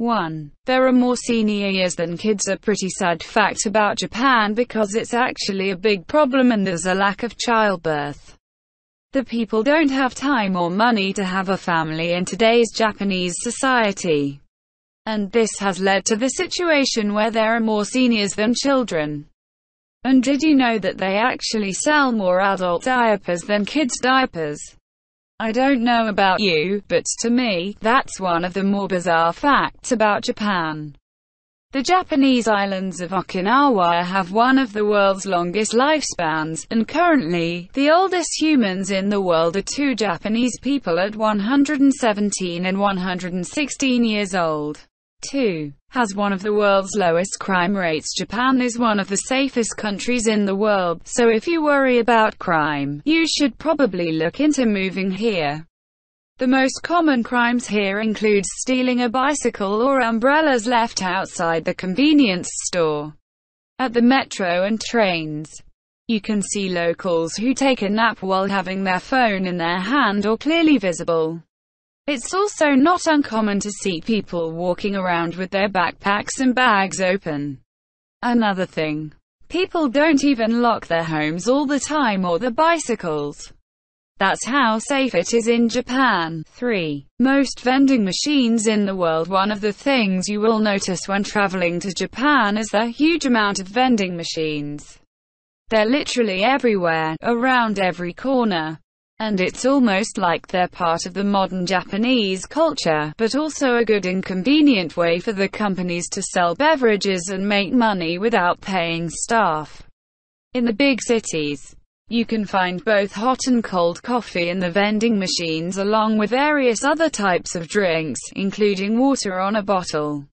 1. There are more senior years than kids. A pretty sad fact about Japan, because it's actually a big problem and there's a lack of childbirth. The people don't have time or money to have a family in today's Japanese society. And this has led to the situation where there are more seniors than children. And did you know that they actually sell more adult diapers than kids' diapers? I don't know about you, but to me, that's one of the more bizarre facts about Japan. The Japanese islands of Okinawa have one of the world's longest lifespans, and currently, the oldest humans in the world are two Japanese people at 117 and 116 years old. 2. Has one of the world's lowest crime rates. Japan is one of the safest countries in the world, so if you worry about crime, you should probably look into moving here. The most common crimes here include stealing a bicycle or umbrellas left outside the convenience store. At the metro and trains, you can see locals who take a nap while having their phone in their hand or clearly visible. It's also not uncommon to see people walking around with their backpacks and bags open. Another thing, people don't even lock their homes all the time or their bicycles. That's how safe it is in Japan. 3. Most vending machines in the world. One of the things you will notice when traveling to Japan is the huge amount of vending machines. They're literally everywhere, around every corner. And it's almost like they're part of the modern Japanese culture, but also a good and convenient way for the companies to sell beverages and make money without paying staff. In the big cities, you can find both hot and cold coffee in the vending machines along with various other types of drinks, including water on a bottle.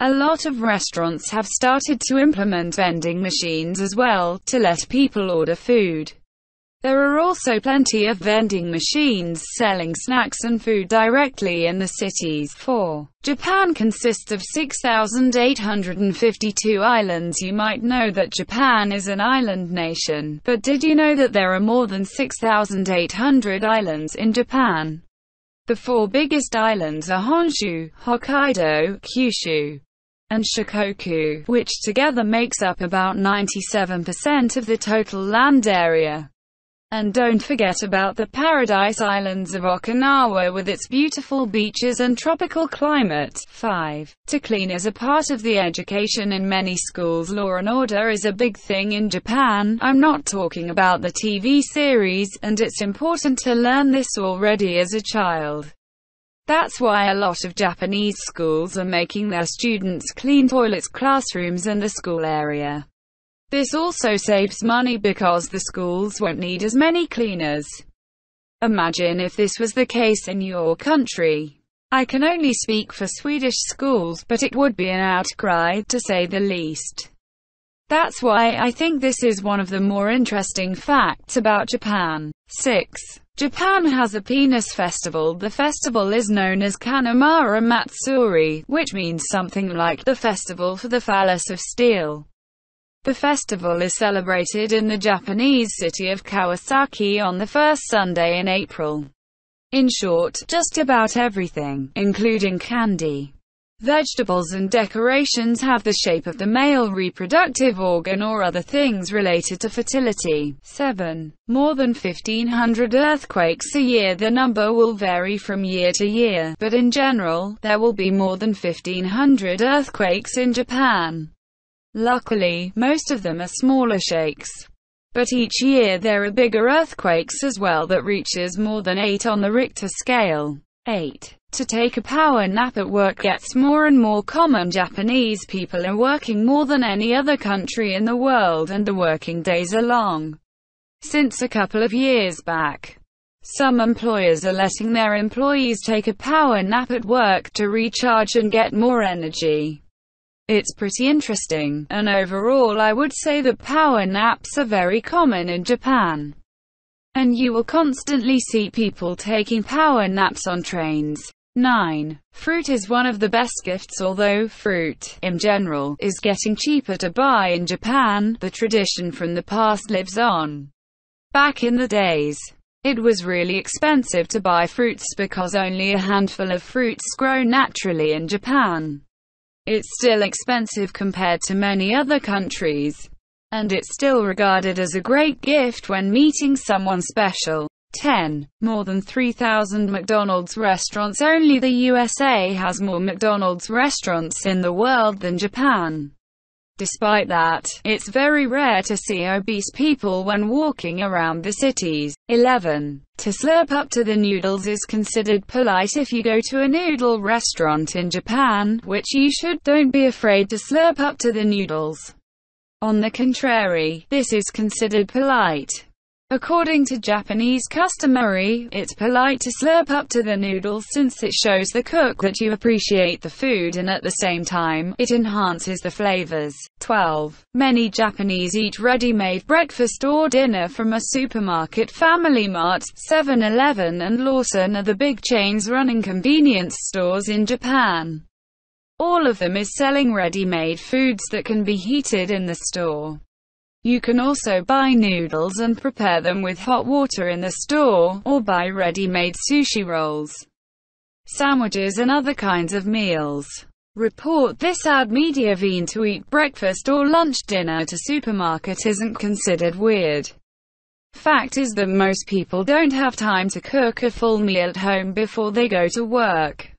A lot of restaurants have started to implement vending machines as well, to let people order food. There are also plenty of vending machines selling snacks and food directly in the cities. 4. Japan consists of 6,852 islands. You might know that Japan is an island nation, but did you know that there are more than 6,800 islands in Japan? The 4 biggest islands are Honshu, Hokkaido, Kyushu, and Shikoku, which together makes up about 97% of the total land area. And don't forget about the Paradise Islands of Okinawa with its beautiful beaches and tropical climate. 5. To clean is a part of the education in many schools. Law and order is a big thing in Japan. I'm not talking about the TV series, and it's important to learn this already as a child. That's why a lot of Japanese schools are making their students clean toilets, classrooms, and the school area. This also saves money because the schools won't need as many cleaners. Imagine if this was the case in your country. I can only speak for Swedish schools, but it would be an outcry, to say the least. That's why I think this is one of the more interesting facts about Japan. 6. Japan has a penis festival. The festival is known as Kanemaru Matsuri, which means something like the festival for the phallus of steel. The festival is celebrated in the Japanese city of Kawasaki on the first Sunday in April. In short, just about everything, including candy, vegetables and decorations, have the shape of the male reproductive organ or other things related to fertility. 7. More than 1,500 earthquakes a year. The number will vary from year to year, but in general, there will be more than 1,500 earthquakes in Japan. Luckily, most of them are smaller shakes. But each year there are bigger earthquakes as well that reaches more than 8 on the Richter scale. 8. To take a power nap at work gets more and more common. Japanese people are working more than any other country in the world, and the working days are long. Since a couple of years back, some employers are letting their employees take a power nap at work to recharge and get more energy. It's pretty interesting, and overall I would say that power naps are very common in Japan. And you will constantly see people taking power naps on trains. 9. Fruit is one of the best gifts. Although fruit, in general, is getting cheaper to buy in Japan, the tradition from the past lives on. Back in the days, It was really expensive to buy fruits because only a handful of fruits grow naturally in Japan. It's still expensive compared to many other countries. And it's still regarded as a great gift when meeting someone special. 10. More than 3,000 McDonald's restaurants. Only the USA has more McDonald's restaurants in the world than Japan. Despite that, it's very rare to see obese people when walking around the cities. 11. To slurp up to the noodles is considered polite if you go to a noodle restaurant in Japan, which you should. Don't be afraid to slurp up to the noodles. On the contrary, this is considered polite. According to Japanese customary, it's polite to slurp up to the noodles since it shows the cook that you appreciate the food and at the same time, it enhances the flavors. 12. Many Japanese eat ready-made breakfast or dinner from a supermarket. Family Mart, 7-Eleven and Lawson are the big chains running convenience stores in Japan. All of them is selling ready-made foods that can be heated in the store. You can also buy noodles and prepare them with hot water in the store, or buy ready-made sushi rolls, sandwiches and other kinds of meals. Report this ad media veen to eat breakfast or lunch dinner to supermarket isn't considered weird. Fact is that most people don't have time to cook a full meal at home before they go to work.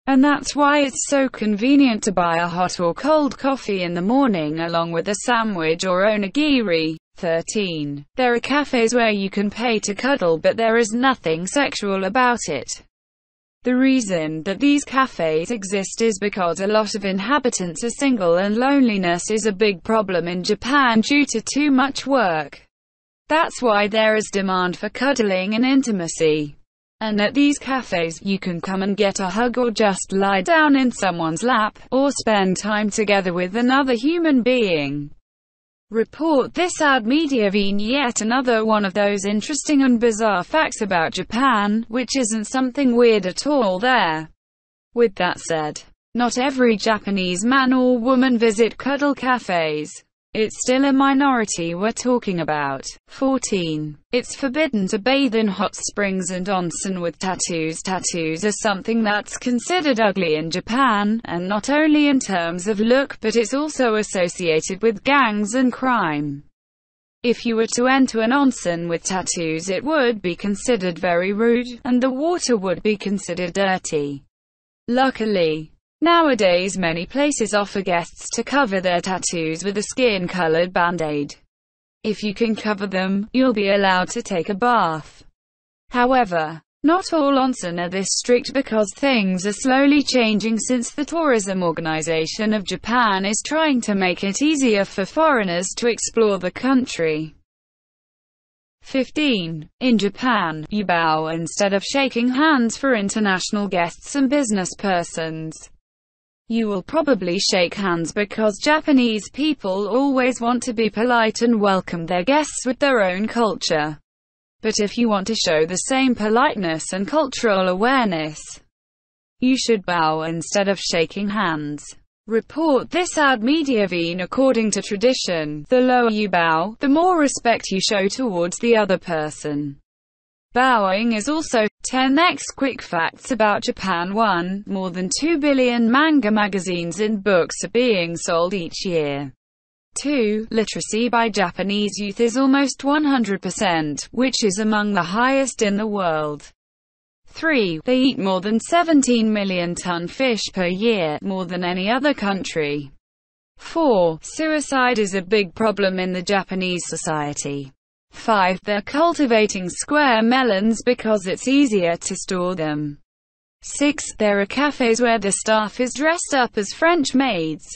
And that's why it's so convenient to buy a hot or cold coffee in the morning along with a sandwich or onigiri. 13. There are cafes where you can pay to cuddle, but there is nothing sexual about it. The reason that these cafes exist is because a lot of inhabitants are single and loneliness is a big problem in Japan due to too much work. That's why there is demand for cuddling and intimacy. And at these cafes, you can come and get a hug or just lie down in someone's lap, or spend time together with another human being. Report this ad media veen. Yet another one of those interesting and bizarre facts about Japan, which isn't something weird at all there. With that said, not every Japanese man or woman visit cuddle cafes. It's still a minority we're talking about. 14. It's forbidden to bathe in hot springs and onsen with tattoos. Tattoos are something that's considered ugly in Japan, and not only in terms of look but it's also associated with gangs and crime. If you were to enter an onsen with tattoos it would be considered very rude, and the water would be considered dirty. Luckily, nowadays many places offer guests to cover their tattoos with a skin-colored band-aid. If you can cover them, you'll be allowed to take a bath. However, not all onsen are this strict because things are slowly changing since the Tourism Organization of Japan is trying to make it easier for foreigners to explore the country. 15. In Japan, you bow instead of shaking hands for international guests and business persons. You will probably shake hands because Japanese people always want to be polite and welcome their guests with their own culture. But if you want to show the same politeness and cultural awareness, you should bow instead of shaking hands. Report this ad media veen. According to tradition, the lower you bow, the more respect you show towards the other person. Bowing is also 10 next quick facts about Japan. 1. More than 2 billion manga magazines and books are being sold each year. 2. Literacy by Japanese youth is almost 100%, which is among the highest in the world. 3. They eat more than 17 million ton fish per year, more than any other country. 4. Suicide is a big problem in the Japanese society. 5. They're cultivating square melons because it's easier to store them. 6. There are cafes where the staff is dressed up as French maids.